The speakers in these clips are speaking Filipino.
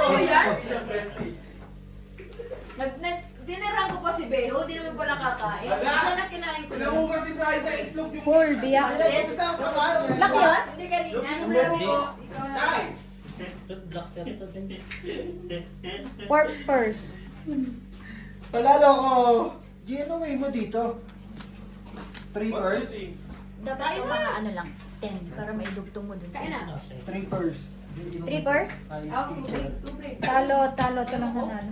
Totoo yan? Dinarang ko pa si Beho, di naman pala kakain. Sana kinain ko lang. Pinahugas si Brian sa itlog yung... Full biyak. Laki yun? Hindi kanina. Sabi ko, ikaw na. Tay! Pork purse. Palalo ko. Gino may mo dito. 3 purse. Dapat yung mga ano lang, 10 para may dugtong mo dun sa Kain isa. na. 3 purse. 3 purse? Oh, tubig. Talo, ito lang nanalo.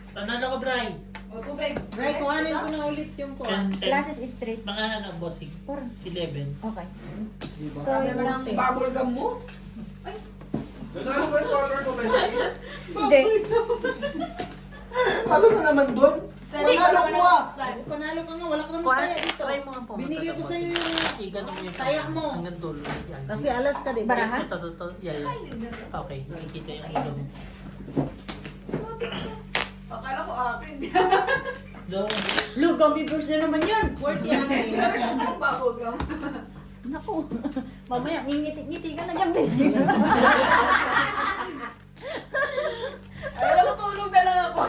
Panalo ko, Brian. O, tubig. Right, kuhanin ko na ulit yung kuhan. Classes is straight. Mga ano, bossing. 4. 11. Okay. So, Sabi mo ng bubble gum mo? Ay, Nanalo ba yung color ko, Bessie? hindi. Ano na naman doon? Panalo ko ah. Panalo ka nga, wala ka naman kaya dito. Try mo nga po. Binigay ko sa'yo yung... Igano mo yung Tayak mo. hanggang dulo. Yan. Kasi alas ka din. Barahan? Ito. Yeah, yeah. Okay, nakikita yung ilong. akala ko akin. Look, gummy bears na naman yun. Worth yan. Bubble gum. Naku. Mamaya, ngingiti-ngiti ka na dyan, baby. Ay, natutulog na lang ako.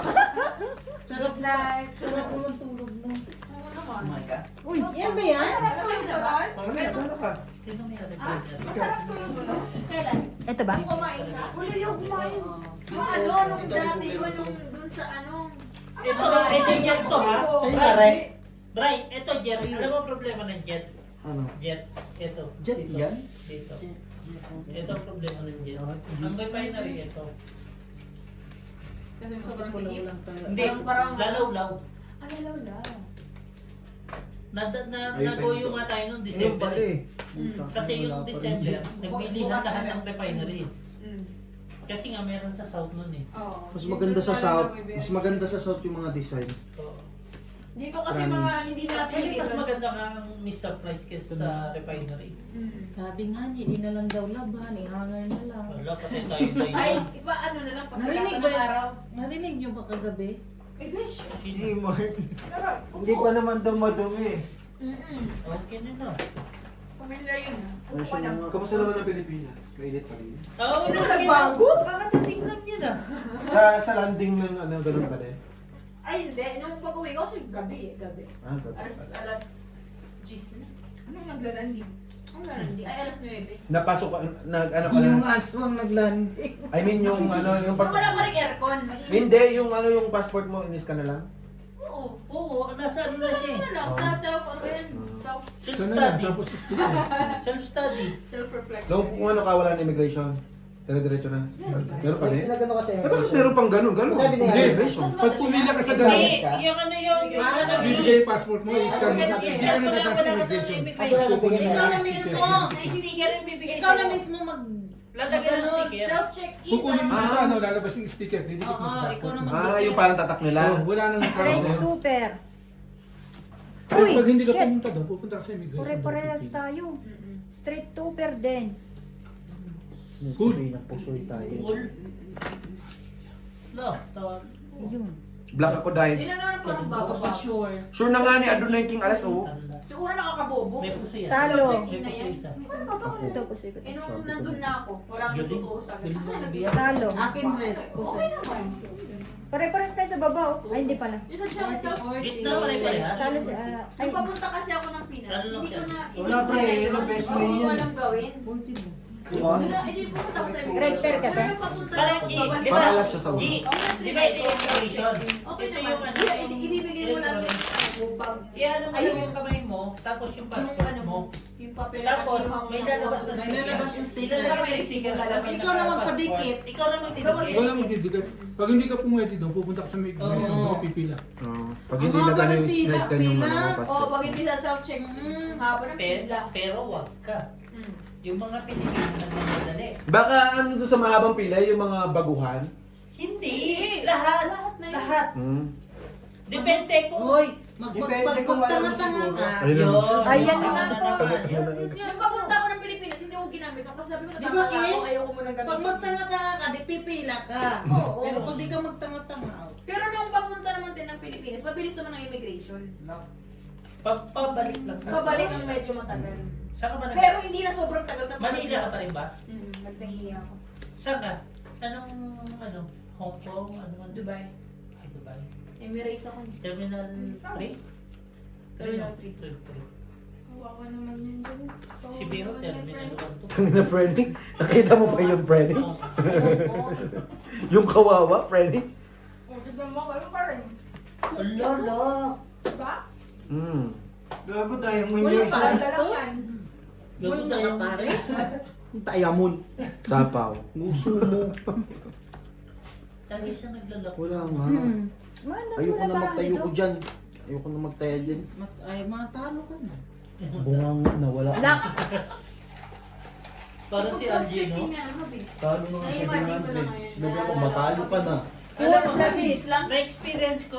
Sarap na. Sarap naman tulog mo. Ano naman? my God. Uy, yan ba yan? Sarap tulog na ba? Ano ka? Sino may Ah, refrigerator? masarap tulog mo, no? Kailan? Ito ba? Yung kumain ka? Huli yung kumain. Yung ano, nung dati yun, nung dun sa ano. Ito jet to, ha? Ay, pare. Brian, ito jet. Alam mo problema ng jet? Ano? Jet. Ito. Jet Dito. yan? Dito. Ito ang problema ng jet. Ang refinery, ito. Kasi sobrang sikip. Hindi, Parang- lalaw-law. Ano lang lang? Nagoyo nga tayo noong Ayun December. pala eh. Kasi yung December, nagbilihan lahat ng refinery. Mm. Kasi nga meron sa South noon eh. Oo. Mas maganda sa south. Mas maganda sa south yung mga design. So, Dito kasi mga Promise. hindi nila actually, mas pinili. maganda nga ang Mr. Price kesa sa refinery. Sabi nga niya, hindi na lang daw laban, ihanger na lang. Wala, pati tayo tayo. Ay, iba ano na lang, Narinig pasalatan ba? ng araw. Narinig niyo ba kagabi? Eh, besh. Hindi mo. Hindi pa naman daw madumi. Okay na no. Familiar yun. Upo lang. Kamusta naman ang Pilipinas? Mainit pa rin. Oo, Ano nagbago? Kakatating lang yun ah. Sa landing ng ano, ganun pa rin. Ay, hindi. Nung pag-uwi ko, kasi gabi. Ah, gabi Alas 10 na. Anong naglalandi? Anong naglalandi? Ay, alas 9. Napasok ka, ano ka Yung na? aswang naglanding. I mean yung ano, yung Wala pa rin aircon. Mainit. Hindi, yung ano, yung passport mo, inis ka na lang? Oo. Oo, nasa ano Ito na siya lang eh. lang. Sa self, ano yan? Self-study. Self-study. Self-reflection. So, kung ano ka, wala na immigration. Dire-diretso na. Meron pa rin? Inagano kasi Pero meron pang ganun, ganun. Sabi niya, Hindi, immigration. Pag pumila ka sa Hindi, ganun, yung ano yung... bibigay yung passport mo, i-scan mo. Hindi ka na dadaan sa immigration. Kukunin mo Ikaw lang na yung mismo. sticker. Sticker yung bibigay Ikaw na sa'yo. mismo mag... Lalagyan ng sticker. Self-check-in. Kukunin mo Ah. sa ano, lalabas yung sticker, didikit mo Oo, sa ikaw passport naman. mo. Ah, yung parang tatak nila. Oh, wala nang Straight ano. 2 pair. Pero Uy, pag hindi ka shit. pumunta doon, pupunta ka sa immigration. Pare-parehas tayo. Straight 2 pair din. Cool. ng pusoy tayo. Cool. No, tawag. Ayun. Black ako dahil. Yun na naman parang bago Baka pa. sure. Sure na nga ni Adonai King alas oh. Siguro nakakabobo. May puso yan. Talo. Self-check-in na yan. Isa. Ano ba ba? Ito po siya. Eh, nung nandun na ako, walang Judy, totoo sa akin. Judy mo Ah, biyak. Talo. Akin red. Okay naman. Pare-parehas tayo sa baba. Oh. Ay, hindi pala. Yung sa self Gitna pare-parehas. Talo si... ay, Nagpapunta kasi ako ng Pinas. Ano lang Hindi ko siya? na... Wala, pre. Yun ang best Kasi way hindi ko yan. alam gawin. Diba? Wala, hindi pumunta ako sa Red pair ka ba? Pero papunta Parang ako, G, babalik di ako. ba? Pangalas siya sa G, di ba ito yung immigration? Okay Ito naman. yung ano, Ibibigay mo lang yung bag. Kaya alam mo Ayun. yung kamay mo, tapos yung Yung passport ano mo. yung papel. Tapos, yung may lalabas na May sticker. lalabas na sticker. Ilalagay mo yung sticker sa Tapos may ikaw na naka- magpadikit. passport. Ikaw na magdidikit. Wala magdidigat. Pag hindi ka pumwede doon, pupunta ka sa immigration, Oo. doon ka pipila. Pag hindi Ang na haba gano'n ng yung pila, slice ka yung pila. mga Oo, passport. pag hindi sa self-check, haba ng pila. Pero wag ka. Yung mga Pilipino na nagmadali. Baka ano doon sa mahabang pila, yung mga baguhan. Hindi. Hindi. Lahat. Lahat na yun. Lahat. Depende kung... Hoy, Depende kung alam mo magtanga-tanga siguro. ka. Ayun na. Yun. Ayan Tama na po. naman. Yun. Nung papunta ako ng Pilipinas, hindi ako ginamit ko. Kasi sabi ko, Di ba, natama ako, Kish? ayoko munang Pag gamitin. magtanga-tanga ka, di pipila ka. Oo. Pero pag di ka magtanga-tanga, Pero nung papunta naman din ng Pilipinas, mabilis naman ang immigration. Pabalik lang. Pabalik ang medyo matagal. Saan ka ba nag... Pero hindi na sobrang tagal. Manila ka pa rin ba? Nagtahiya ako. Saan ka? Anong, Hong Kong, ano man? Dubai. Ay, Dubai. Emirates ako. Terminal 3? Terminal 3. Kawawa naman yun dyan. Si Biro, Terminal 1 to. Kanina, Freddy. Nakita mo pa yung Freddy? Oo. Yung kawawa, Freddy? Tignan mo, ano pa rin? Lolo. Diba? Hmm. Gago tayo mo Wala yung pa, isa. dalawan. Gago tayo. Tayamon. Sapaw. Muso mo. Lagi siya naglalako. Wala nga. Ayoko na magtayo ko dyan. Ayoko na magtaya dyan. Ay, matalo ka na. Bungang nawala. Lock. Para si Algie, no? Talo na nga sa Na-imagine ko na 100. ngayon. Sinabi ko, matalo ka na. Full plasis. Na-experience ko,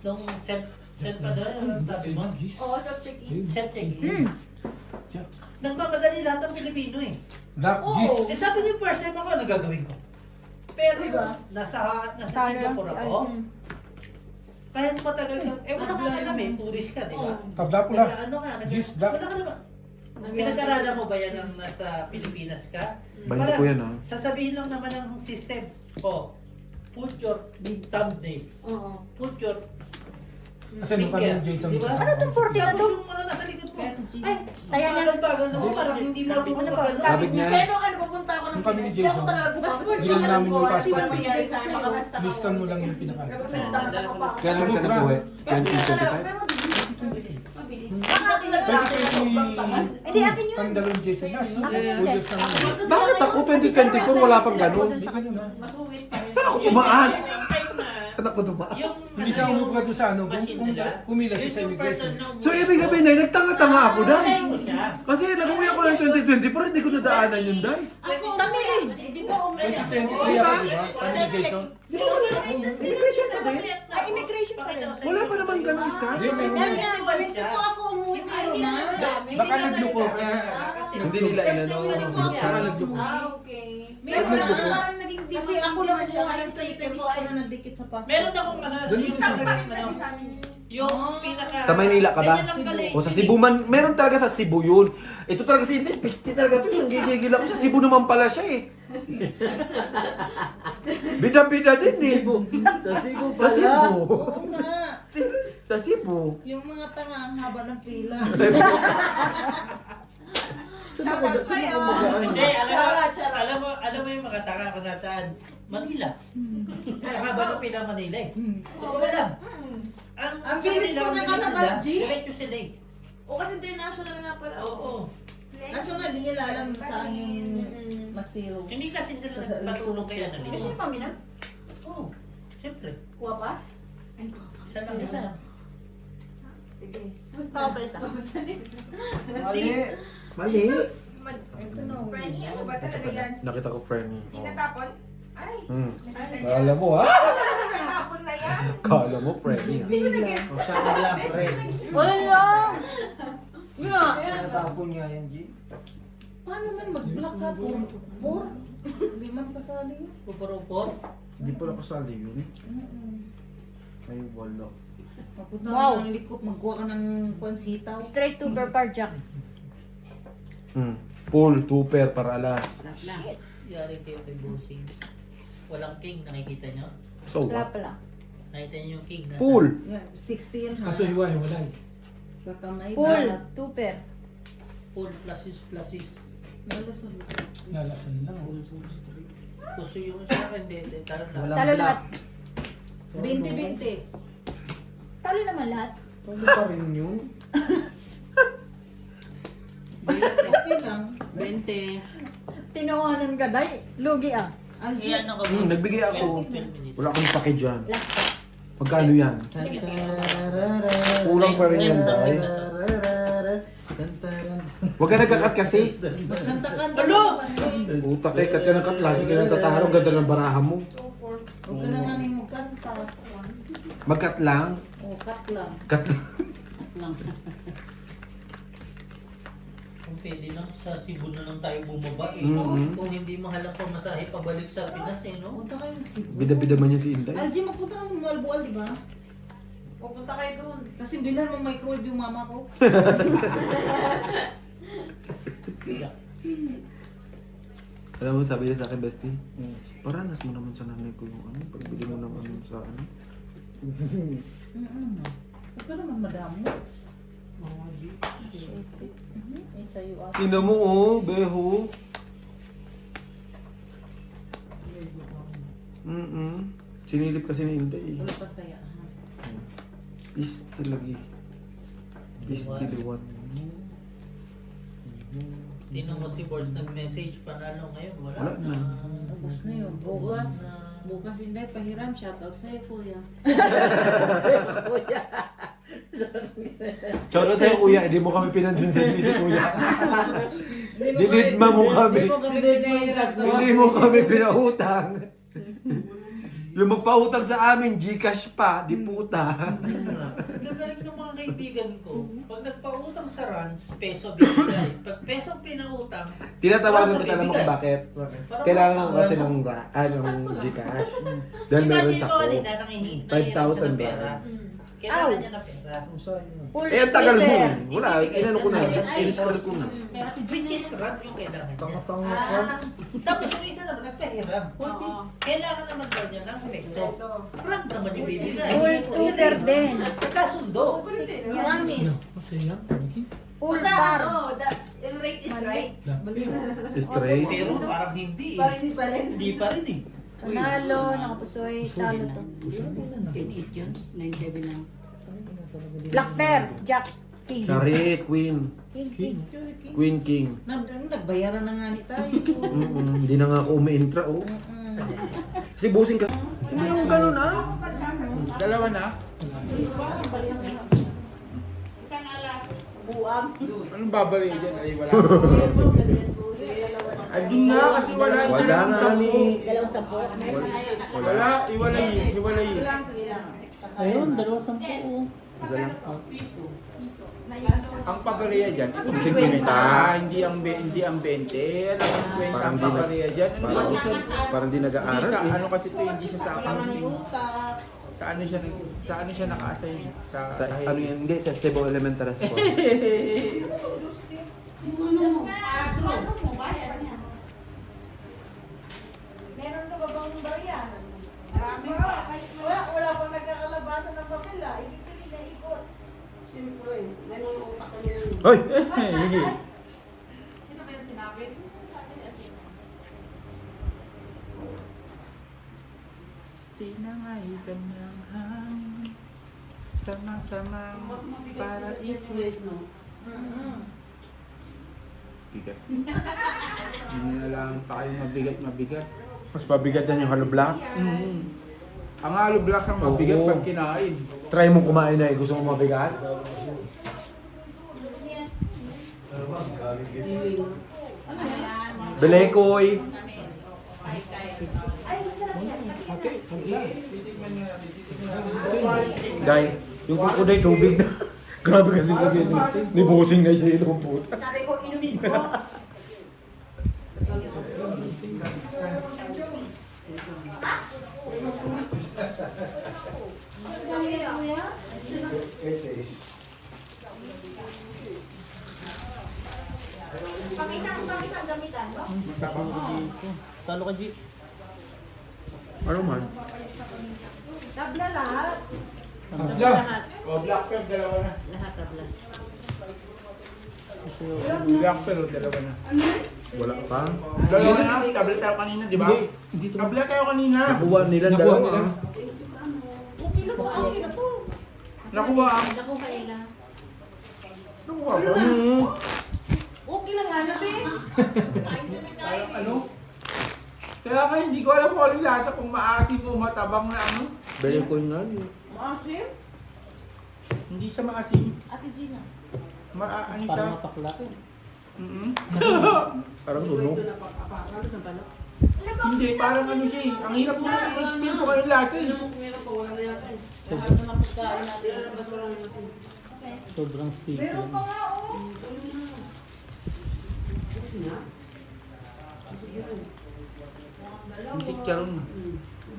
nung self ano, sabi mo? Oo, self-check-in. Self-check-in. Nagmamadali lahat ng Pilipino eh. Black Oo. Gis. Eh sabi ko, first time ako, ano gagawin ko? Pero Diba? nasa Talo lang Singapore si ako, Alvin. kahit matagal ka, wala ka alam eh, tourist ka, di ba? Tabla pula. Kaya ano ka, Gis, black. wala ka naman. Pinag-aralan mo ba yan ng nasa Pilipinas ka? Banda ko yan, ah. Sasabihin lang naman ng system, put your thumbnail, Oo. put your Kasi nung kami yung Jason. Diba? Ano tong 40 na Tapos to? yung mga nasa likod mo, Kaya to, G. ay, Kaya niya. bagal-bagal na mo, parang hindi marunong Ano ba? magano. Sabi niya. Pero ano, pupunta ako ng Yung kami ni Pinas. Hindi ako Jason. talaga gumamit. Yun namin yung Hindi passport. ko mangyari sa akin. Baka basta ako. Listan mo lang yung pinaka. Pero medyo takot-takot pa ako. Kaya naman ka nag-uwi? Pero hindi talaga, 2025? pero mabilis. Mabilis. Baka tinagdaan na sobrang tagal. Hindi, akin yun. Kami dalawang Jason. Akin yun, Pulgas Ted. naman. Bakit ako 2024 wala pang ganun? Masuwit pa rin. Saan ako tumaan? Yung time na, Saan ako tumaan? yung, Hindi siya umupa doon sa ano. machine nila, Pumila siya yun sa yung immigration. person na So, ibig sabihin na, nagtanga-tanga ako, Day. Ayaw mo siya. Kasi nag-uwi ako ng 2024, hindi ko nadaanan yun, Day. Ako, tamilin. Hindi mo umuwi. 2023 ako, di ba? Kami ni Jason. Immigration ka din? Ay, immigration pa rin. Wala pa naman ganun, Scar. Hindi, may Dahil nga, 22 ako umuwi pero na. Baka nagluko. Kaya Hindi nila inano. Baka nagluko. Okay. Meron na. Parang naging Kasi ako na kumuha ng sticker ko, ako na nagdikit sa passport. Meron akong ano, Doon yung sa yung pinaka... Sa Maynila ka ba? Ganyan lang pala eh. O sa Cebu man, meron talaga sa Cebu yun. Ito talaga si hindi, piste talaga ito. Nanggigigil ako. Sa Cebu naman pala siya eh. Bida-bida din eh. Sa Cebu Sa Cebu. Oo nga. Sa Cebu. Yung mga tanga ang haba ng pila. Hindi, alam mo yung mga tanga ko nasaan? Manila. Kaya haba ng pila Manila eh. Hindi ko alam. Ang bilis sa ko kanila, nakalabas, bilis G. nila, Diretso sila eh. O kasi international nga pala. Oo. Kaso nga, di nila alam saan yung masiro. Hindi kasi sila Sa- nagpatulong kay Annalyn. Kasi yung paminam? Oo. Siyempre. Kuha pa? Ay, kuha pa. Isa lang isa. Sige. Kuha pa isa. Mali. Mali. Franny, ano ba talaga yan? Nakita ko friend. Tinatapon? Ay, Kala mo ha? tinatapon na yan. Kala mo friend. Bila. O sa black red. Wala! Nga! Natapon nga yan, G. Paano man mag-block ka po? Por? Hindi man kasali yun. Upor-upor. Hindi pala kasali yun. Ay, wala. Pagpunta Wow. ka ng likop, magkuha ka ng pansitaw. Straight to Burpar Jack. Full, tuper para alas. Yari kayo kay Bossing. Walang king, nakikita nyo? So Wala what? pala. Nakita nyo yung king na Full. Yeah, 60 yan ha. Kaso hiwa-hiwalay. Kakamay. Full, tuper. full pluses. Nalasal. Lalasan lang. Gusto yung sa akin, hindi. Karoon lang. Talo lahat. 20-20. Talo naman lahat. Talo pa rin yun. Okay lang. 20. Tinawanan ka, day. Lugi ah. Algie. Iyan ako. Nagbigay ako. 12 minutes. Wala akong pake dyan. Last pa. Magkano yan? Kulang pa rin yan, Day. Huwag ka nagkakat kasi. Magkanta-kanta. Ano? Utak eh, kat ka ng kat. Lagi ka ng tatalo. Ang ganda ng baraha mo. Huwag ka na nga ni magkantas. Magkat lang. O, cut lang. Kat lang. Kung pwede lang, sa Cebu na lang tayo bumaba eh. Mhm. Kung hindi mahal ang pamasahe pabalik sa Pinas eh, no? Punta kayo sa Cebu. Bida-bida man yan si Inday. Algie, magpunta ka sa Malboal, di ba? Pupunta kayo doon. Kasi bilhan mo microwave yung mama ko. Alam mo, sabi niya sa akin, bestie, paranas mo naman sa nanay ko yung ano, pagbili mo ng ano sa ano. Huwag ka naman madamo. Eh, sa'yo ate. Tingnan mo, oh, beho. Sinilip kasi ni Inday. Wala pataya. Peace talaga. Peace tiliwan. Tingnan mo si Board nag-message, panalo ngayon, wala Wala na. Tapos na yun. Bukas hindi, pahiram. Shoutout sa'yo, kuya. Shoutout sa'yo, kuya. Hindi mo kami pinansin sa si kuya. Dinidma mo kami. Hindi mo kami pinautang. Yung magpautang sa amin, Gcash pa, di puta. Gagaling ng mga kaibigan ko. Pag nagpautang sa runs, peso bibigay. Pag peso pinautang, Tinatawagan runs kita naman bibigay. kung bakit. Parang Kailangan ko mga kasi tao. ng Gcash. Dahil meron sa ko ko. kanina, nangihingi. 5,000 ba? Kailangan Ow. niya ng pera. Full Eh, ang tagal mo. flipper. Wala, inano ko na. Ay, In-install ko na. Kaya ate Which Gigi. is run yung kailangan niya. Tanga-tanga ka. Tapos yung isa naman, nagpahiram. Kailangan naman daw niya ng peso. Run naman yung bibigay. Full tutor din. Nagkasundo. Promise. Masaya. Pusa. No, yung rate is right. Straight. Pero parang hindi eh. Parang hindi pa rin. Hindi pa rin eh. Panalo, nakapusoy, talo to. Black Bear, Jack, King. Shari, Queen. King. Queen King. Nagbayaran na nga ni tayo. Hindi na nga ako umi-intra, oh. Kasi busing ka. Hindi yung ganun, ah. Dalawa na? Anong babalik dyan? Ay, wala. Ay, dun na kasi wala isa Wala lang nga sampu. ni... Wala, iwalay. Ayun, 2,000 Isa lang. Ang pagariya dyan, ito si 50, hindi ang 20. Alam mo, 20 ang Parang di na- pagariya dyan. Ano Parang, kasi? parang di Hindi nag-aaral, sa, eh. ano kasi ito, hindi siya sa Tama accounting. ng utak. Sa ano siya naka-assign? Sa, ano yan, hindi, sa Cebu Elementary School. Meron ka ba bang barya? Marami pa. Wala pang nagkakalabasan ng papel ah. Ibig sabihin na ikot. Siyempre, may mga utak ka niya. Hoy! Sino kaya sinabi? Tinangay kanyang hangin sama-samang paraiso. Bigat. Hindi na lang pa kayo mabigat. Mas pabigat yan yung hollow blocks. Ang hollow blocks ang mabigat Oo. pag kinain. Try mo kumain na, eh. Gusto mo mabigat? Belekoy! Guy, yung kukuday tubig na. Grabe kasi lagi ni Bossing na siya yung puta. Sabi ko, inumin ko. Pang-isang gamitan, no? Talo ka, G. Ano man? Tabla lahat. Lahat. O, black pen, dalawa na. Lahat tabla. Black pen, dalawa na. Wala pa. Dalawa na, tablet tayo kanina, di ba? Tablet tayo kanina. Nakuha nila dalawa. Okay lang to, okay na to. Nakuha. Naku, kaila. Nakuha ba? Okay lang nga natin. Ano? Kaya nga hindi ko alam kung anong lasa, kung maasim o matabang na ano. Belekoy nga. Maasim? Hindi siya maasim. Ate Gina. Ano siya? Parang mapakla. Parang sunog. Hindi, parang ano siya eh. Ang hirap na i-explain ko anong lasa eh. Ano na pagkain natin? Sobrang sticky. Meron pa nga oh. Yung chicharon.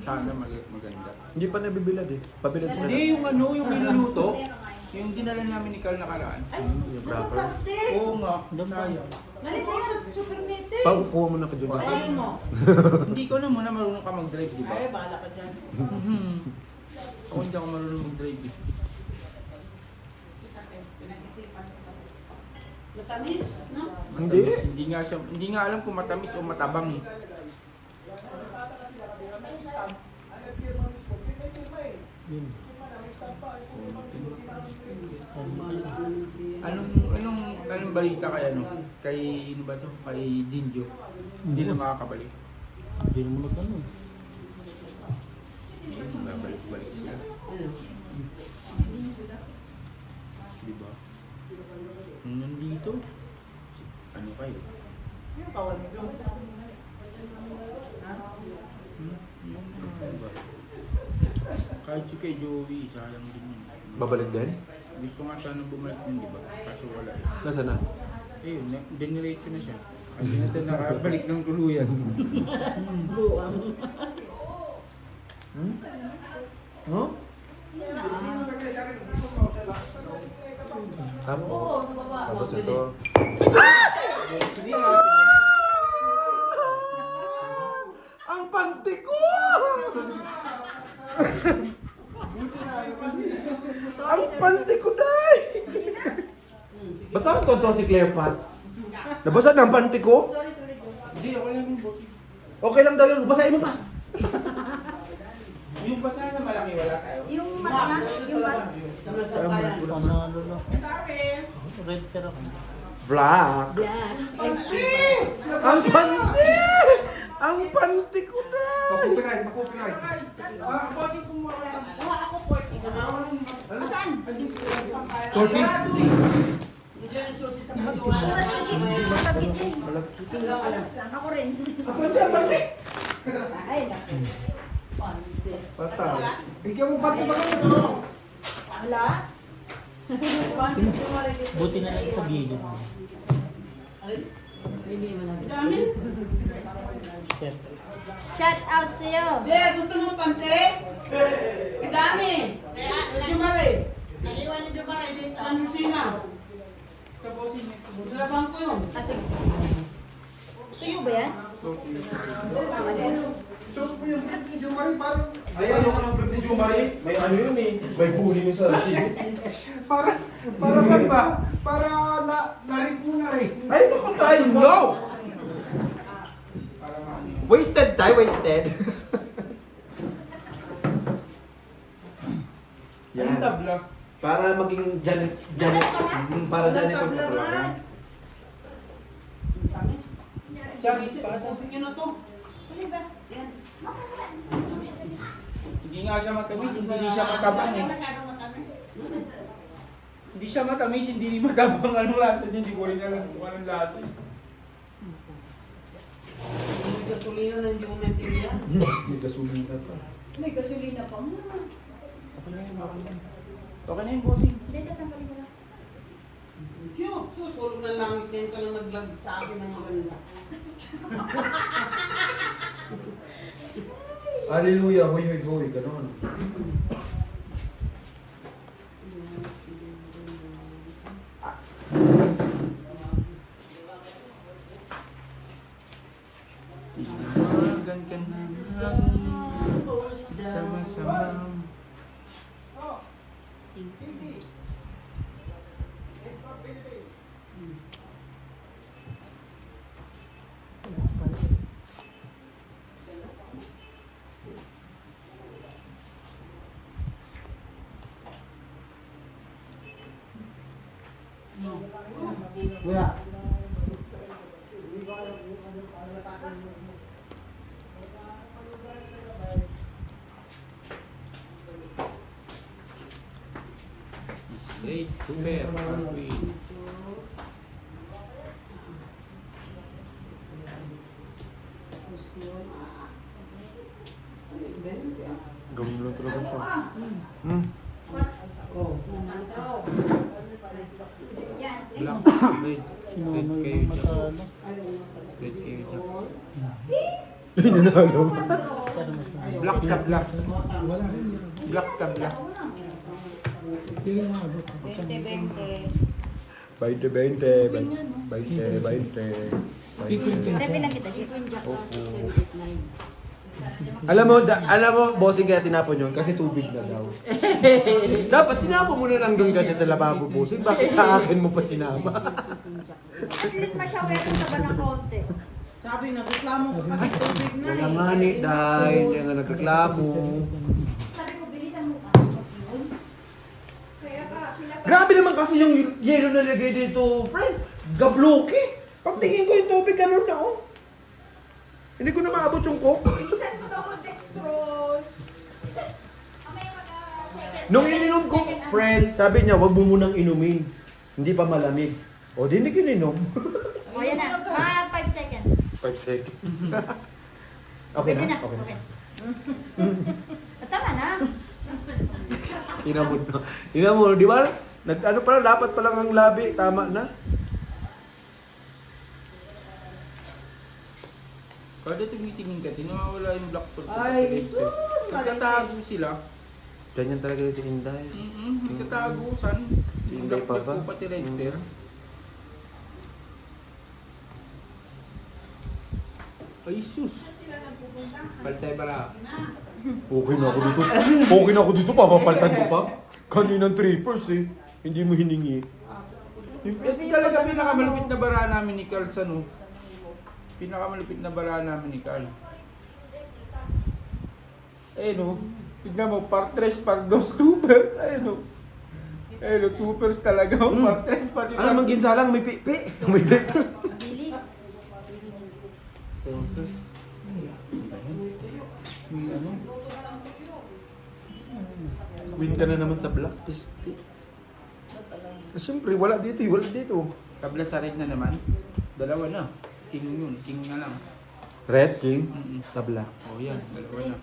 Sana maganda. Hindi pa nabibilad eh. Pabilad mo na. Hindi, yung ano, yung niluluto. Yung dinala namin ni Carl nakaraan. Ay, nasa plastic. Oo nga, sayang. Nalip mo sa super nete. Paukuha mo na ka dyan. Paano mo? Hindi ko na muna marunong ka mag-drive, di ba? Ay, bahala ka dyan. Ako hindi ako marunong mag-drive. Matamis, no? Hindi. Hindi nga alam kung matamis o matabang eh. Anong balita kay ano? Kay ano ba to? Kay Jinjo. Hindi na makakabalik. Hindi naman magkano. Babalik-balik siya. Di ba? Nandito. Ano kayo? Kahit si kay Joey, sayang din yun. Babalik din? Gusto nga sana bumalik din, di ba? Kaso wala eh. Nasaan na? Eh, dinirate na siya. Kasi na ito nakabalik ng tuluyan. Buwang. Huh? Tapos? Oo, sa baba. Tapos ito. Ang panty ko! Ang panty ko, day! Ba't parang tonto si Claire Pat? Nabasa na ang panty ko? Hindi, ako lang yung boss. Okay lang daw yun. Basahin mo pa. Yung basa na malaki, wala tayo. Yung mata, yung mata. Panalo lang. Red pero ako. Vlog. Ang panty! Ang panty ko, day! Copyright. Bossing kung wala. Ako 40 na. Saan? 40? Ako rin. Ako dyan, panty! Ay, naku. Patay. Bigyan mo pati ba kayo? Wala? Buti na lang sa gilid. Chef. Shout out sa'yo. Hindi, gusto mo pante? Ang dami. Medyo mare. Naiwan ni Jumare dito. Sa Lucina. Sa bangko yun. Ah, sige. Tuyo ba yan? Ay, ano ka ng birthday, Jumari? May ano yun eh. May bully yun sa sibit. Para ba? Para narin po na rin. Ay, naku tayo, no! Wasted tayo, wasted. Yan tabla. Para maging Janet, para Janet yung Tabla kapula. man. Siya, Pusin nyo na to. Huli ba? Yan. hindi nga siya matamis, hindi siya matabang eh. Masyadong matamis. Hindi siya matamis, hindi rin matabang. Anong lasa niya? Hindi ko rin alam kung anong lasa. May gasolina na hindi mo maintindihan. May gasolina pa. May gasolina pa. Okay na yun, okay na yun. Okay na yun, bossing. Hindi, tatanggalin ko lang. Cute. Susulog ng langit na isa lang naglag sa akin ng maganda. Hallelujah, hoy, hoy, hoy, gano'n. Gan ka na. Sama-sama. Kuya. Straight to pair. Gawin lang talaga siya. Oh. Yan. Black, red. Red kayo dyan. Red kayo dyan. Ay, nanalo. Black sa black. Black sa black. 20-20. Repe lang kita, Chief. Alam mo, bossing kaya tinapon yun kasi tubig na daw. Dapat tinapon mo na lang doon kasi sa lababo, bossing. Bakit sa akin mo pa sinama? At least masyaweran ka ba ng konti? Sabi, nagreklamo ko kasi tubig na Kaya nga ni, dahil kaya nga nagreklamo. Sabi ko, bilisan mo kasi. Grabe naman kasi yung yelo na lagay dito, friend. Gabloki. Pagtingin ko yung tubig, ganun na oh. Hindi ko na maabot yung coke. Bilisan mo daw ko dextrose. Nung ininom ko, friend, sabi niya, wag mo munang inumin. Hindi pa malamig. O, di hindi kininom. O, yan na. Mga 5 seconds. 5 seconds. Okay Pwede na? na. Okay na. Okay. Tama na. Inamod na. Inamod, di ba? Ano pala, dapat pa lang ang labi. Tama na. Kada tumitingin ka, tinawawala yung black pot. Ay, sus! Nagtatago sila. Ganyan talaga yung si Inday. Nagtatago, san? Yung Hindi black pa pot ba? po pati lighter. Ay, sus! Paltay bara. Okay na ako dito. Okay na ako dito, papapalitan ko pa. Kaninang trippers eh. Hindi mo hiningi. Ito talaga pinakamalupit na bara namin ni Carl sa no. Pinakamalupit na bara namin ni Carl. Eh no, tignan mo, par 3, par 2, 2 pairs. Ayun no. Ayun no, 2 pairs talaga. Par 3, par 2. Ano naman ginsalang? May pipi. May pipi. Bilis. Win ka na naman sa blacklist. Siyempre, wala dito. Wala dito. Tabla sa red na naman. Dalawa na. King yun, king na lang. Red King. Mm-mm. Tabla. Oh yan, dalawa na.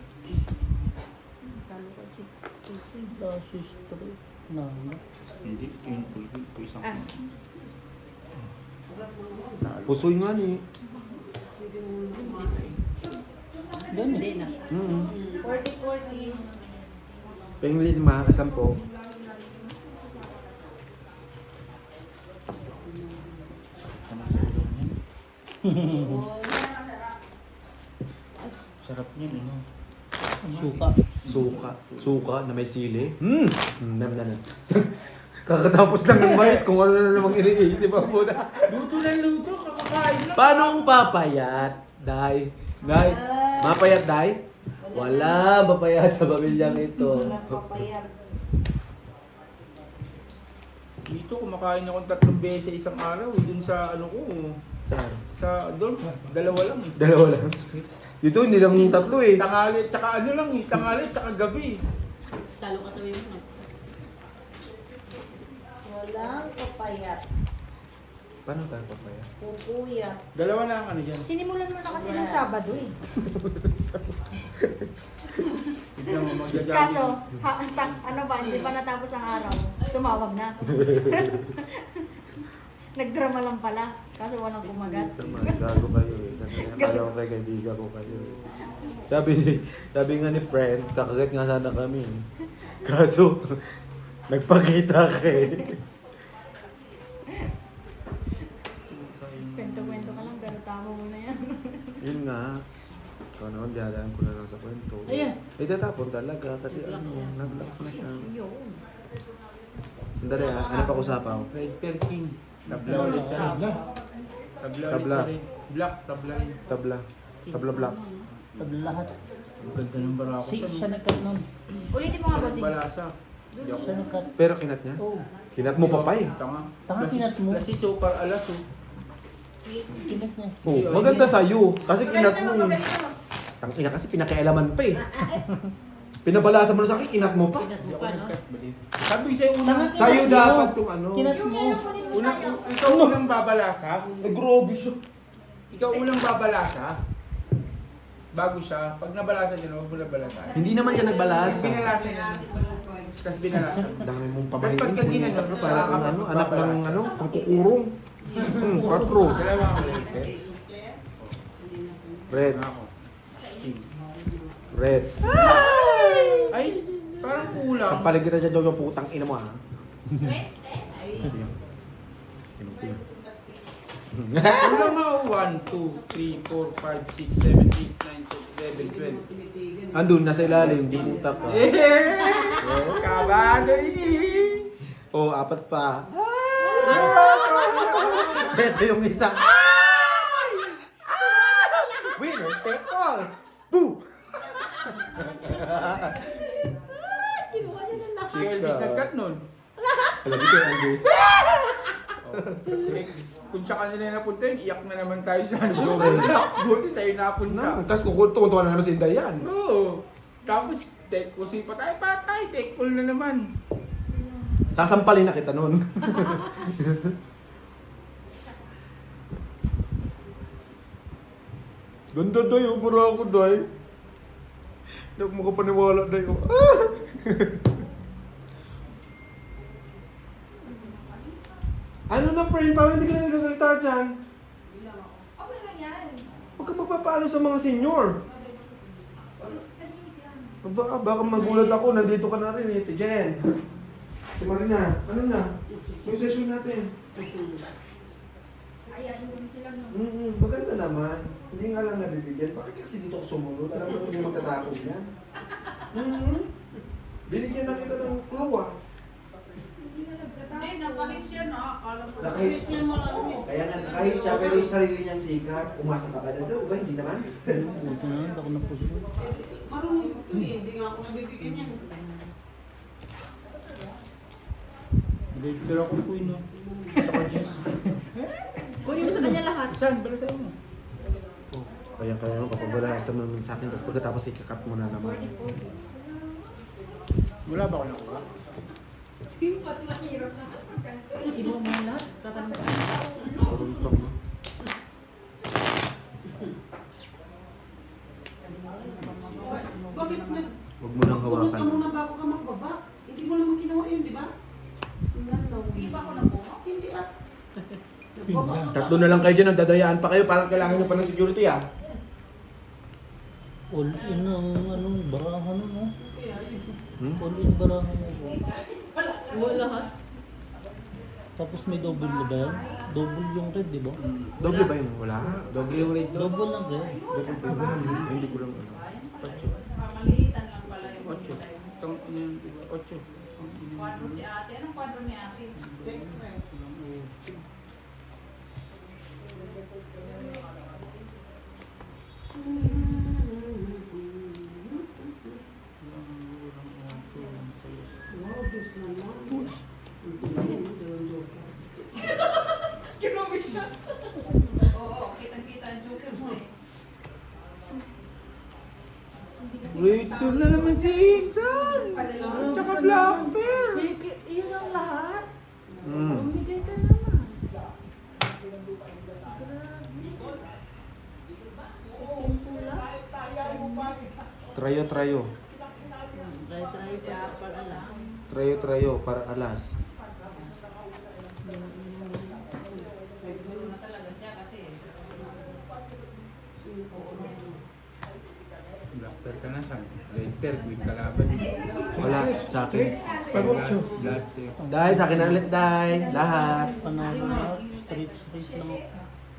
Hindi, yun po isang. Pusoy nga ni. Hindi na. 40-40. Pengli mga kasampo. Sarap niyan eh. No? Suka na may sili. Nam. Kakatapos lang ng mais kung ano na namang iniisip ako na. Luto na luto, kakakain lang. Paano ang papayat? Day. Mapayat, Day? Wala mapayat sa pamilyang ito. Papayat. Dito, kumakain ako 3 beses isang araw. Dun sa ano ko, Saan? sa doon, dalawa lang eh. Dalawa lang. Dito, hindi lang yung 3 eh. Tangali, tsaka ano lang eh, tangali, tsaka gabi. Talo ka sa wayo mo. Walang papayat. Paano tayo papayat? Pupuyat. Dalawa na ang ano dyan. Sinimulan mo na kasi ng Sabado eh. Tignan mo, magja-jogging. Kaso, ano ba, hindi pa natapos ang araw. Tumawag na. Nagdrama lang pala. Kaso walang kumagat. Gago kayo eh. Nakakala ko kayo, kaibigan ko kayo eh. Sabi nga ni friend, kakagat nga sana kami. Kaso, nagpakita ka eh. Kwento-kwento ka lang, pero tama mo na yan. Yun nga. Ikaw naman, diyalaan ko na lang sa kwento. Ayan. Eh, tatapon talaga kasi ano, nag-lock na siya. Sandali ha, ano pa usapaw? Red Pear King. Tabla ulit sa red. Tabla ulit Tabla. sa red. Black, tabla rin. Tabla. Tabla black. Lahat. Ang ganda ng barako sa Siya nagkat nun. Ulitin mo nga, bossing. balasa. Siya nagkat. Pero kinat niya? Oh. Kinat mo pa pa eh. Tanga. Tanga, kinat mo. Lasiso par alaso. Kinat niya. Oh, maganda sa'yo. Kasi kinat Magaling mo naman, eh. magaling naman. Tangina kasi pinakailaman pa eh. Pinabalasan mo na sa akin, kinat mo pa. Pinat mo pa, no? Sabi ko sa'yo unang. Sa'yo dapat yung ano. Kinat Yung mo. yelo po nito Unang, sa'yo. ikaw unang babalasa. Eh, grabe siya. Ikaw unang babalasa. Bago siya. Pag nabalasa niya, huwag mo nabalasa. Hindi naman siya nagbalasa. Binalasa niya. Tapos binalasa. Ang dami mong pamahiin. Pagka ginano, Para kang ano, anak ng ano, ang kukurong. 4. Dalawa ang ulit. Red. Ako. Red. Ay, parang kulang. Kapalig kita dyan, Jojo, putang ina mo ha. Wala mga 1, 2, 3, 4, 5, 6, 7, 8, 9, 10, 11, 12. Andun, nasa ilalim, di putak ka. Eh! Kabado ini! Oh, 4 pa. Ito yung isa. Winners take all. Boo! Si Elvis nagkat nun. Alam ko yung Andres. Eh, kung sa kanila napunta yun, iyak na naman tayo sa ano. Buti sa'yo napunta. Tapos kukunto na naman si Inday yan. Oo. Tapos, kusi pa tayo, take full na naman. Sasampalin na kita nun. Ganda day, ubura ako day. Hindi ako makapaniwala day. Ano na friend, parang hindi ka na nagsasalita dyan. Okay lang yan. Huwag ka magpapaano sa mga senior. Baka magulat ako, nandito ka na rin eh, Jen. Si Marina, ano na? Yung session natin. Ayain ko sila no. Maganda naman. Hindi nga lang nabibigyan. Bakit kasi dito ako sumunod? Alam mo hindi magtatapos yan. Binigyan na kita ng clue ah. Hindi na nagkatapos. Hindi, nakahit siya na. Akala ko Nakahit siya malaki. Kaya nga, kahit siya pero yung sarili niyang sikat, umasa ka ba na daw? Ba, hindi naman. Marunong ito eh. Hindi nga ako nabibigyan yan. Pero ako po yun, no? Ito ko, Jess. Kunin mo sa kanya lahat. Saan? Para sa'yo mo. Kaya naman kapag wala sa naman sa akin, tapos pagkatapos ikakat mo na naman. Wala ba ako nakuha? Mas mahirap na. Kinuha mo na lahat. Tatanong ka. Maruntok mo. Bakit na? Huwag mo nang Tulog ka hawakan. muna bago ka magbaba. Hindi mo naman kinuha yun, di ba? Hindi ba ako nakuha? Hindi ah. Tatlo na lang kayo dyan, nagdadayaan pa kayo, parang kailangan nyo pa ng security ah. All in ang anong barahan mo. Hmm? All in barahan mo. Wala lahat. Tapos may double na ba yan? Double yung red, di ba? Doble ba yun? Wala. Doble yung rate. Double lang red. Doble ba yun? Hindi ko lang alam. Mamaliitan lang pala yung 8. Itong, yun, diba? 8. kwadro si ate. Anong kwadro ni ate? Oo, kitang-kita ang joker mo eh. Grade 2 na naman si Insan! Tsaka Black Bear! Sige, yun ang lahat. Hmm. Bumigay ka naman. Trayo. Try sa pag-alas. Trayo para alas. May gulo na talaga siya kasi. Black Bear ka na, San. Red Bear, queen kalaban. Wala, sa akin. Pag-8. Lahat sa'yo. Dahil sa akin na ulit, Day. Lahat. Panalo na. Straight lang ako.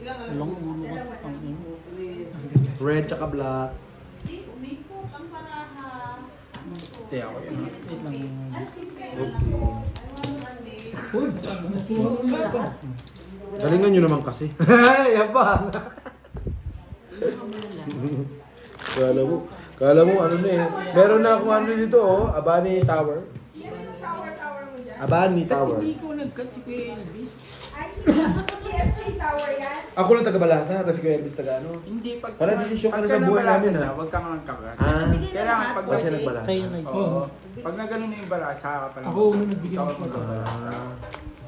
Walang ulo ka. Ang ino. Red tsaka black. Si, umikot ang baraha. Hindi ako yun. Wait lang. Galingan nyo naman kasi. Yabang. Kala mo ano na eh. Meron na ako ano dito oh. Abani Tower. Abani Tower. Hindi ko nag-cut si Kuya Elvis. Ay, PSP tower yan. Ako lang taga-Balasa, tapos si Kuya Elvis taga ano. Hindi, pag... Wala desisyon ka na pagka sa buhay nabalasan namin, na, ha? Huwag kang nagkakat. Ah, Kailangan pag... wala siya nagbalasa. Sa'yo na Oo. Pag na ganun na yung balasa ka pa lang. Ako, nagbigyan Ikaw ako. magbabalasa.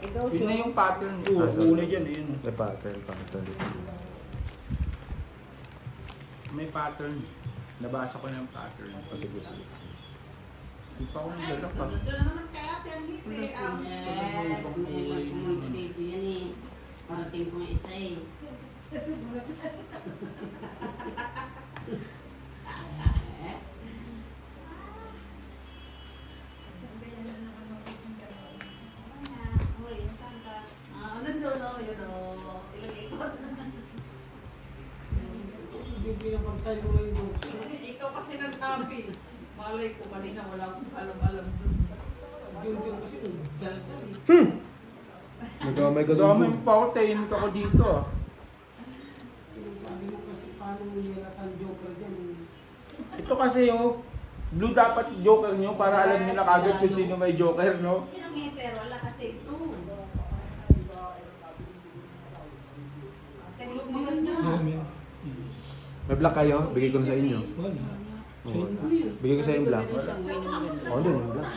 Ikaw, Yun na yung pattern. Ah, Oo, sorry. una dyan. Yun. May pattern. May pattern. Nabasa ko na yung pattern. Sige. Hindi pa ako Ay, naglalak pa. doon na naman kaya ate ang hiti. Yes, baby yan eh. Parating ko nga isa eh. Nandun, no? tayo lumayo doon. Ikaw kasi nagsabi. Malay ko kanina wala akong alam-alam dun. Si Junjun kasi dal-dal. Nagkamay ka Dami doon. pa ako, tayin ka ko dito. Sinasabi mo kasi paano nilatan Joker dyan. Ito kasi yung blue dapat joker nyo para alam nyo na kagad kung sino may joker, no? Sinong hater? Wala kasi ito. Mahal niya. May black kayo? Bigay ko na sa inyo. Wala. Oo. Bigay ko sa inyo black. Oo, doon yung black.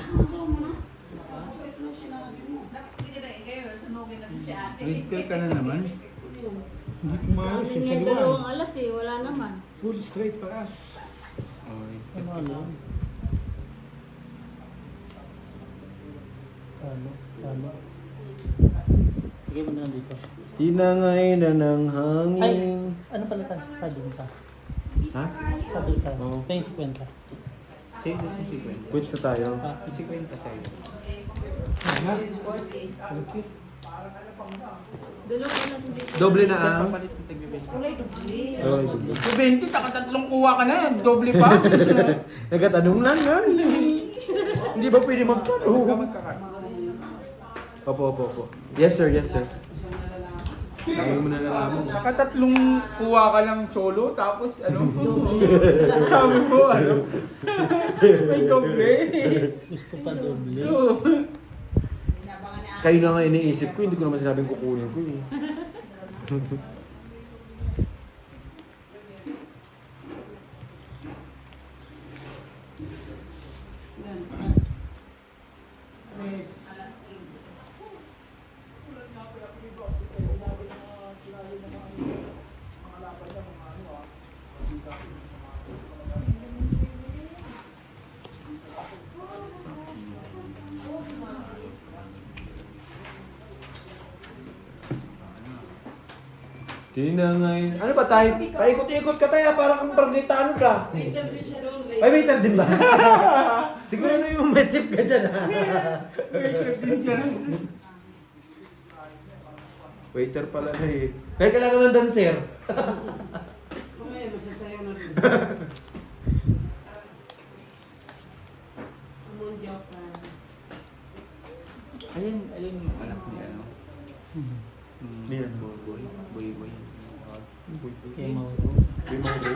Sige na, ngayon, sunugin natin si ate. Refill ka na naman. Hindi Sa pumalas amin eh, sa nga liwan. dalawang alas eh, wala naman. Full straight para us. Ano ano? Ano? Sige mo na dito. Tinangay na ng Ay, hangin. ano pala tayo? Sabi mo ta. Ha? Sabi ka. Oo. Tayo si Kwenta. Quits na tayo. Okay. Dalawa natin dito. Doble na ang. Kulay dubli. Doble, doble. 20, tatlong kuha ka na yan. Doble pa. Nagkatanong lang yan. Hindi ba pwede magtanong? Opo, opo, opo. Yes sir, yes sir. Ayaw mo na nalaman. Nakatatlong kuha ka lang solo, tapos ano? Sabi mo, ano? May doble. Gusto pa doble. Kayo na nga iniisip ko, hindi ko naman sinabing kukunin ko eh. Tinangay. Ano ba tayo? Paikot-ikot ka tayo, parang kang barangay ka. Ay, may tag din ba? Siguro na yung may tip ka dyan ha. Waiter pala na eh. Kaya kailangan ng dancer. Mamaya, masasayaw na rin. Among Joker. Ayun yung anak ni ano? Yan. Boy. Kaya Mauro. May mga bro.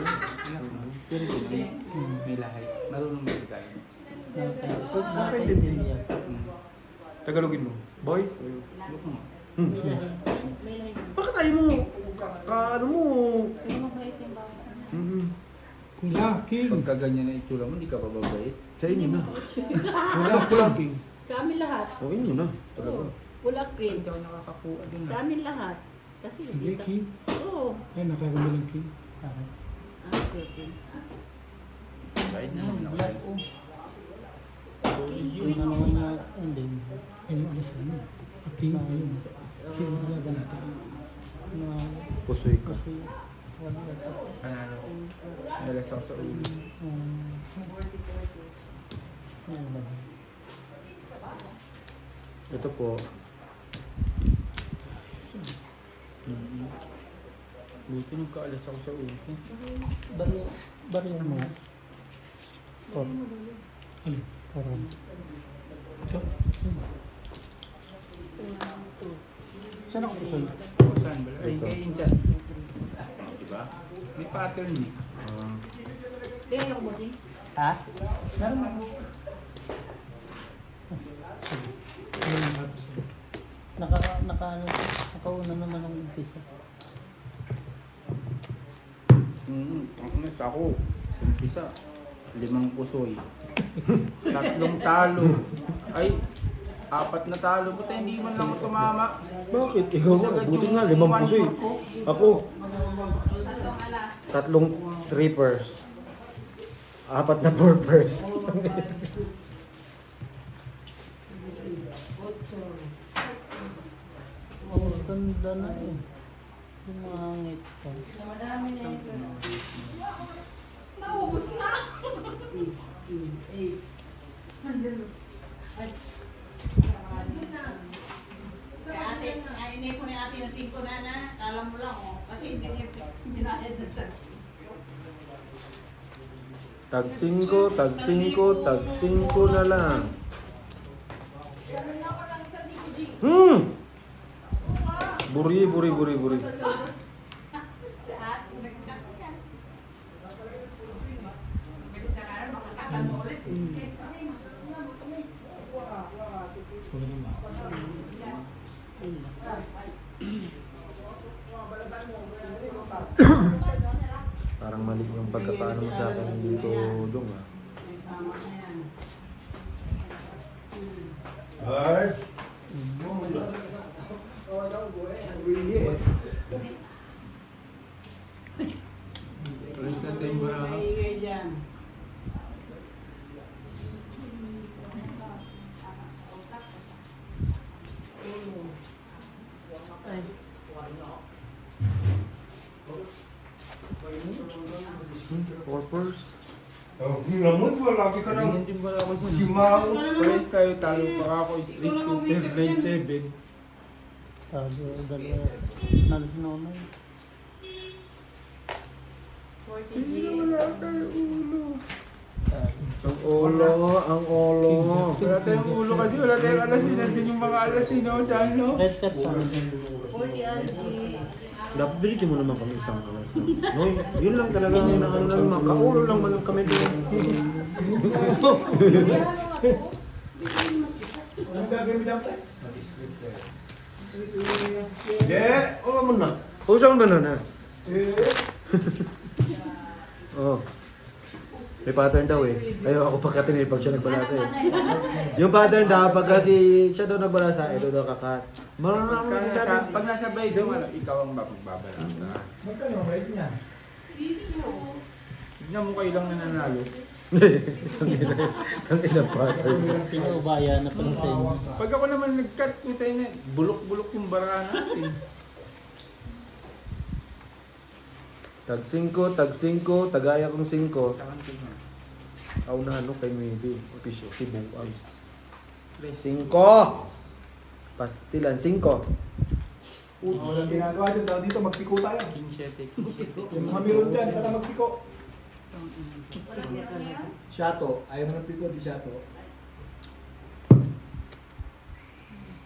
Pero din, may lahay. Marunong ba tayo? Bakit hindi yan? Tagalogin mo. Boy? Look mo. Bakit tayo mo? Ano mo? Pero mabait yung bata. Kula, King. Pagka ganyan na itsura mo, hindi ka bababait. Sa inyo na. Kula, King. Sa amin lahat. O inyo na. Talaga. Pula queen. Ikaw nakakakuha din. Sa amin lahat. Kasi Hindi, dito. King. Oo. Ay, nakakamilang King. Ah, okay. Kahit na naman ako. Yun na naman na ending. Ayun, alas na yun. King, ayun. King, wala ba natin? Na Pusoy ka. kasi wala ito. Ano? Nalas ako sa ulo. Ito po. Buti nagkaalas ako sa ulo. Bari mo. Por. Alin? Poron. Ito. Saan ako susunod? Saan ba? Ay, Ito. kay Insan. Diba? May pattern eh. Bigyan niyo ko bossing. Ha? Meron ako. Ayun, tapos. Nakauna naman ang umpisa. Ang ako. Umpisa. 5 pusoy. 3 talo. Ay, 4 na talo. Buti hindi man lang ako tumama. Bakit? Ikaw nga. Buti nga, 5 puso eh. Ako. 3 trippers. 4 na purpers. Oh, ganda na eh. Yung mga hangit ko. Madami na yung Naubos na. Kaya ate, hindi ko ni ate yung 5 na. Kala mo lang, oh. Kasi hindi niya binayad na tax. Tag 5, tag 5, tag 5 na lang. Buri, buri, buri, buri. Parang mali yung pagkakaano mo sa akin dito, Jong, ah. Alis na tayo ba? Maingay dyan. Corpers. Naman ba? Lagi ka na. Hindi ba ako si Mau? Pares tayo, talo pa ako. Straight to grade 7. Sabi, dalawa. Nalis na una. 40G. Wala tayo ulo. Ang olo. Wala tayong ulo kasi wala tayong alasin. Nandiyan yung mga alasin no, sa ano. Red person. 40RG. Dapat binigyan mo naman kami isang kalas. No, yun lang talaga ang ano lang, makaulo lang man kami doon. Yeah, wala mo na. Usang ba na? Oh. May pattern daw eh. Ayaw ako pagkatin pag siya nagbalasa eh. Yung pattern daw, pag kasi siya daw nagbalasa, ito daw kakat. Marunong naman yung sabi. Pag nasa bay daw, ikaw ang magbabalasa. Magkano ang rate niya? Tignan mo kayo lang nananalo. Ang ilang pattern. Pinaubaya na pala sa inyo. Pag ako naman nag-cut, tayo na, bulok-bulok yung bara natin. Tag 5, tag 5, tagaya kong 5. Sa kantin na. Aw na ano kay maybe. Official si Buang. 5. Pastilan 5. Walang ginagawa dyan. Tawag dito, magpiko tayo. King 7, King 7. Yung mga meron dyan, tara magpiko. Shato. Ayaw mo ng piko, di shato.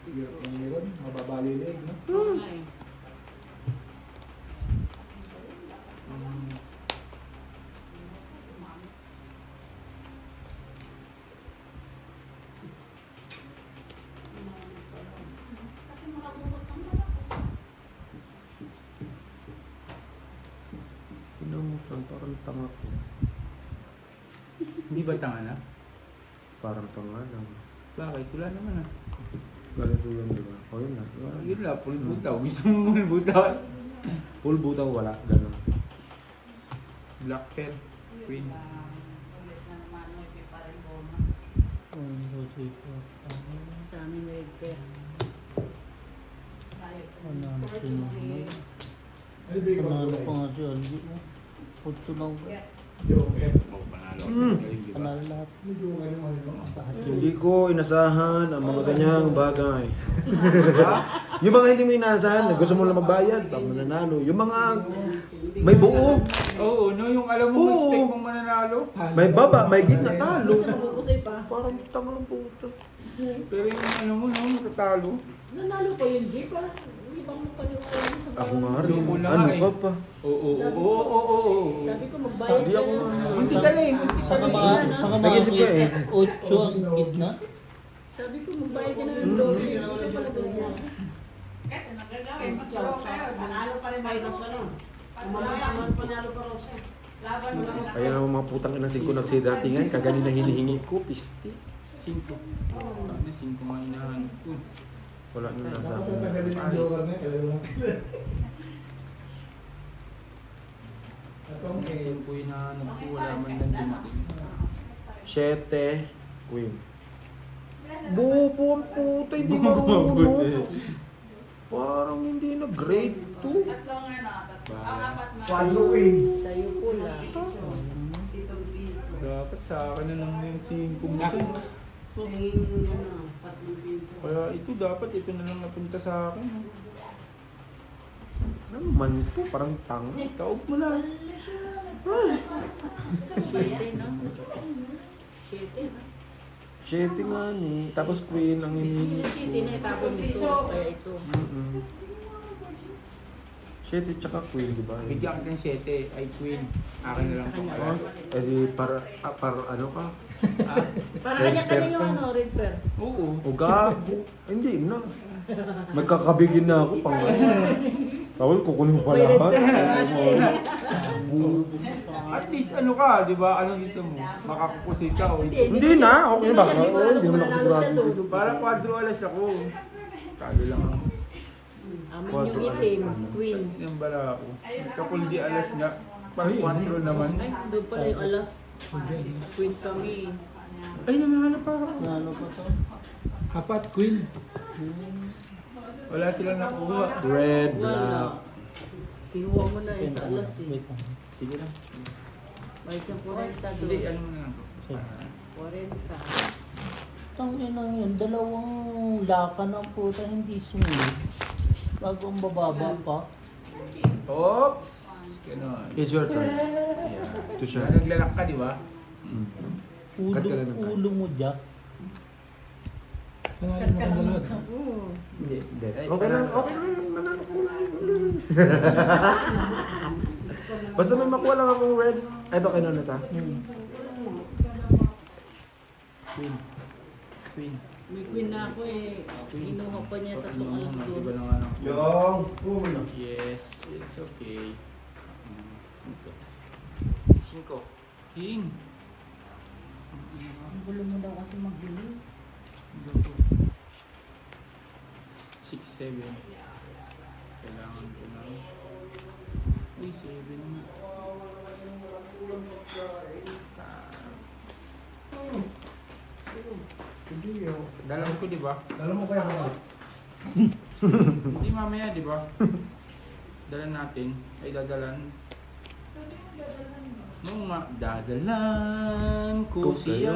Hirap ng meron. Mababalilig, no? Pinamusan, parang tanga ko. Hindi ba tanga na? Parang tanga lang. Bakit? Wala naman ah. Ganito yun, di ba? O yun na. Yun lang, full butaw. Gusto mo full butaw? Full butaw wala. Ganun. Black pen. Queen. Sa amin red pair. Ano ang sinusunod? Ano ba yung Panalo pa nga si Aldi. 8 lang ba? Panalo lahat. Hindi ko inasahan ang mga ganyang bagay. Yung mga hindi mo inasahan, na gusto mo lang magbayad, pag mananalo. Yung mga may buo, Oo, no, yung alam mo, Oo. expect mong mananalo. may baba, may gitna, talo. Gusto na pupusoy pa. Parang tanga ng puto. Pero yung ano mo, no, matatalo. Nanalo pa yun, Jay. Parang hindi ba mo pag-iwanan sa Ako nga rin. Suko na Ano nga eh. ka pa? Oo, oo, oo, oo. Sabi ko, magbayad Hindi ka ako na. Munti ka na eh, munti ka Saka na mga, eh. saka mga Nag-isip ka eh. 8 ang gitna. Sabi ko, magbayad ka na ng doble. Hindi ka pala ganyan. Kahit nagagawin, magsaro kayo, manalo pa rin kayo ng ano. Umalaban, panalo pa rin siya. Laban mo lang. Kaya naman mga putang ina ko nagsidatingan, kagani na hinihingi ko, pisti. 5. Ano, 5 mga inahanap ko. Wala na nasa Ako akin. magaling ang joker na, kailan lang. Atong Ang 5 inahanap ko, wala man lang dumating. 7, queen. Bobo ang puta, hindi marunong. Parang hindi na grade 2. Tatlong ano, ang apat na. Quadro queen. Sa'yo pula. Titong piso. Dapat sa akin na lang yung 5 mo. Naging ano, 4 piso. Kaya ito dapat, ito na lang napunta sa akin. Ano man po, parang tanga. Taob mo na. Shitty nga ni. Tapos queen ang hinihingi City na ko. itapon nito. Kaya ito. Shitty tsaka queen, di ba? Bigyan ka ng 7, ay queen. Akin na lang Sa po. kanya. Alas. Eh di para ano ka? Para kanya-kanya yung ano, red pear. Oo. O gago. Hindi na. Magkakabigin na ako pang Tawal, kukunin mo pa lahat. At least ano ka, di ba? Anong gusto mo? Makakukusin ka o hindi. Hindi na, okay ba? Hindi naman ako sigurado dito. Para 4 alas ako. Talo lang ako. Amin yung itim, queen. Yung bala ako. Kapul di alas nga. Pang 4 naman. Ay, doon pala yung alas. Queen kami. Ay, nanalo pa ako. Ano pa to? Apat, queen. Wala silang nakuha. Red, black. Kinuha mo na yung sa alas eh. Wait lang. Sige lang. May kang 40 Hindi, doon. ano mo na lang. 40. Tangina yun, dalawang lakan ng puta hindi sumunod. Bago ang bababa pa. Oops! Ganon. It's your turn. Yeah. To share. Naglalak ka, di ba? Cut ka lang ng card. Ulo mo, Jack. Pangalan mo kang dalawa. Hindi. Hindi. Ay, Okay lang, parang- okay lang. Manalo ko lang. Basta may makuha lang akong red. Eto, kay Noneta. Queen. Queen. May queen na ako eh. Kinuha pa niya tatlong alas Iba doon. na nga lang. Yung, pumunta. Yes, it's okay. 5. King. Ang gulo mo daw kasi magbili. 6, 7. Kailangan ko na. Uy, 7 na. Hindi yun. Dalam ko, di ba? Alam mo kaya mo. Hindi mamaya, di ba? Dalan natin. Ay, dadalan. Nung dadalan ko Ko siya kayo.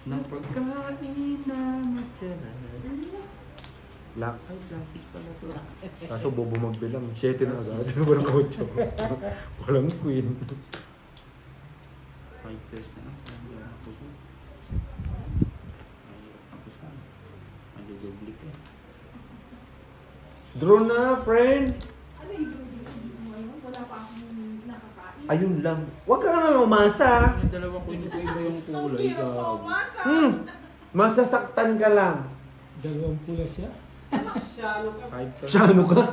ng pagkain na masarap. Black. Ay, classes pala to. Kaso bobo magbilang. 7 na agad. Walang 8. Walang queen. 5 pairs na lang. Hindi ako puso. Ay, ako puso. Madudubli ka. Draw na, friend. Ano yung wala pa akong nakakain. Ayun lang. Huwag ka na umasa. Yung dalawa ko, hindi ko iba yung kulay. Hirap pa Gago. umasa. Masasaktan ka lang. Dalawang pula siya. 5 pairs. Siya ano ka?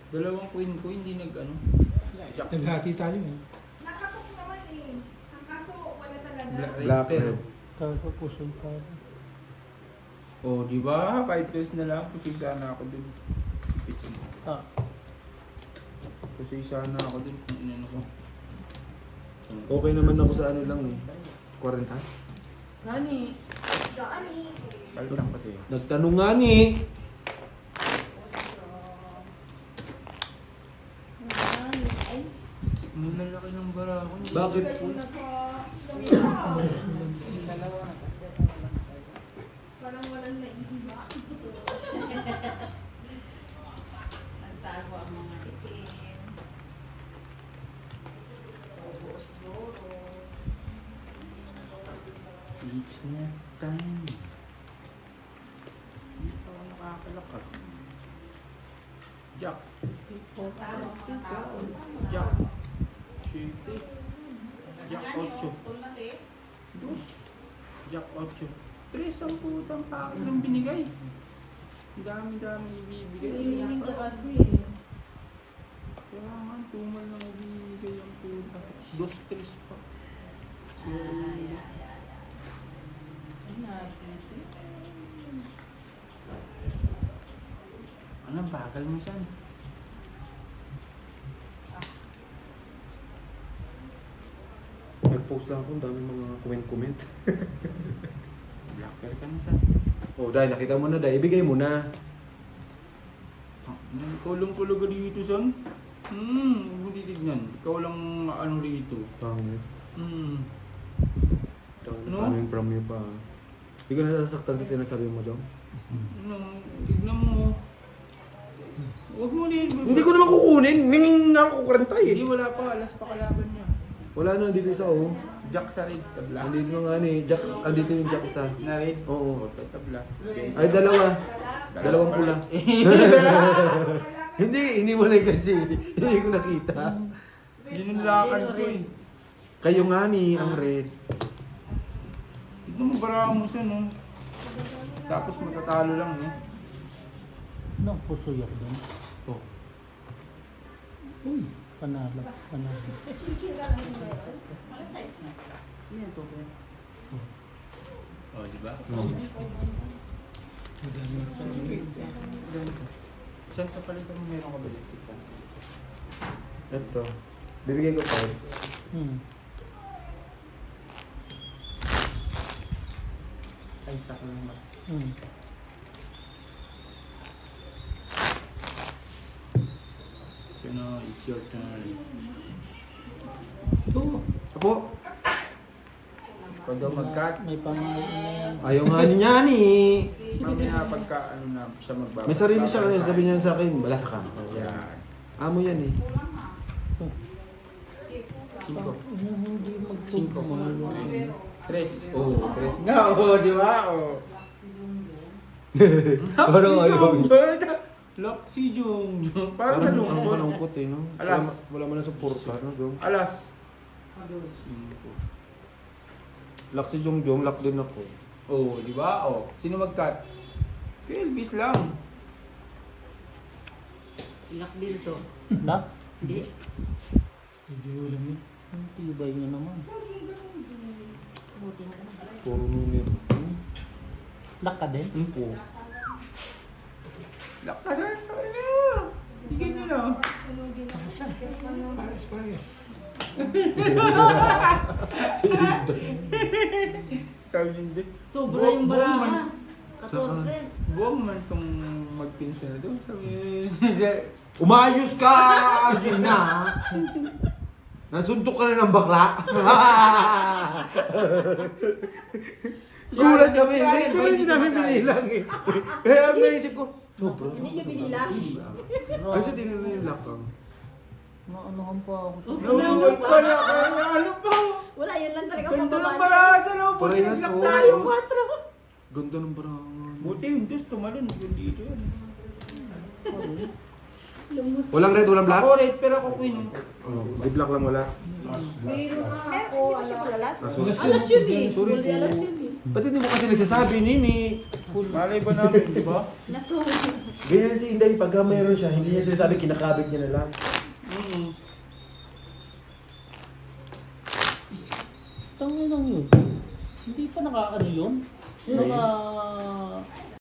Dalawang queen ko, hindi nag-ano. Naghati tayo eh. Nakatok naman eh. Ang kaso, wala talaga. Black, red. Kaka puso pa. Oh, di ba? 5 pairs na lang. Pusig sana ako dun. Ah, Pusig sana ako dun kung inano ko. Okay naman ako sa ano lang eh. 40. Nani? Gaani. Balikan pati. Nagtanong nga ni. Ay, Ang lalaki ng bara ko. Bakit? kayo na sa lamisa. Parang walang naiiba. Nagtago ang mga itim. It's not time. Hindi pa ako nakakalakad. Jack. Jack. 7. Jack 8. Dos. Jack 8. 3 ang putang pakin ng binigay. Ang dami-dami ibibigay. Hinihiling ko kasi eh. Kaya nga, tumal lang ibibigay ang puta. 2, 3 pa. So, anong bagal mo saan? Nag-post lang ako. Ang daming mga comment-comment. Blacker ka na saan? Oh, Day, nakita mo na, Day. Ibigay mo na. Kulong-kulong ka dito, son? Huwag mo titignan. Ikaw lang ano rito. Pangit. Ano? Coming from you pa. Hindi ka nasasaktan sa sinasabi mo, Jom? Tignan mo. Huwag mo na yun. Hindi ko naman kukunin. Minging na ako kuranta Hindi, eh. wala pa. Alas pa kalaban niya. Wala na dito isa oh. Jack sa red, tabla. Andito na nga ni Jack. Andito yung Jack isa. Na red? Oo. Okay, tabla. Ay, dalawa. Dalawang pula. Hindi mo lang kasi. Hindi ko nakita. Ginulakan ko eh. Kayo nga ni ang red. Tignan mo bara mo siya, no? Tapos matatalo lang, no? No, pusoy ako doon. Oh. Uy, panalo. Oh, di ba? Saan ka pala kung meron ka ba dito? Ito. Bibigay ko 5. Ay, saka lang ba? So now, it's your turn. Ito. Apo. Pag daw mag-cut, May pangalan na yan. Ayaw nga niya ni. mamaya pagka ano na siya magbabalik. May sarili siya kanina. Sabi niya sa akin, balas ka. Yan. Amo yan eh. 5. Hindi 5. 3. Oh, 3 nga. Oh, di ba? Oh. Parang ayaw. Lock si Jung. Parang Parang ang malungkot. malungkot eh, no? Alas. Wala man na suporta, no, Jong? Alas. Lock si Jong, lock din ako. Oh, di ba? Oh, sino mag-cut? Elvis lang. Ilak din to. Na? Hindi. Hindi ulam yun. Ang tibay niya naman. Buti na lang. Puro numero. Lock ka din? Po. Lock ka sa ano? Bigyan nyo na. Sabi hindi. Sobra yung baraha. 14. Buwang man itong magpinsan na doon. Sabi niya. Umayos ka, Gina! Nasuntok ka na ng bakla. Gulat kami. Hindi namin binilang eh. Kaya ang naisip ko, no bro. Hindi niyo binilang. Kasi tinanong yung lakang. Maanohan pa ako. Nulunod pa na. Ano pa? Wala, yan lang talaga Ganda ng pababa. marasa no. Parehas Pag-iglap oh. tayo. 4. Ganda ng barangan. Buti yung Diyos tumalon. Dito yan. Walang red, walang black? Ako red, pero ako queen. Oh, may black lang wala. Meron nga Meron ako, ko siya palalas. alas. Alas yun eh. Sorry Sorry, po. alas yun eh. Ba't hindi mo kasi nagsasabi, Nini? Malay ba namin, di ba? Natulog. Ganyan si Inday, pagka mayroon siya, hindi niya sinasabi, kinakabit niya na lang. Tangin lang yun. Hindi pa nakakano yun. Naka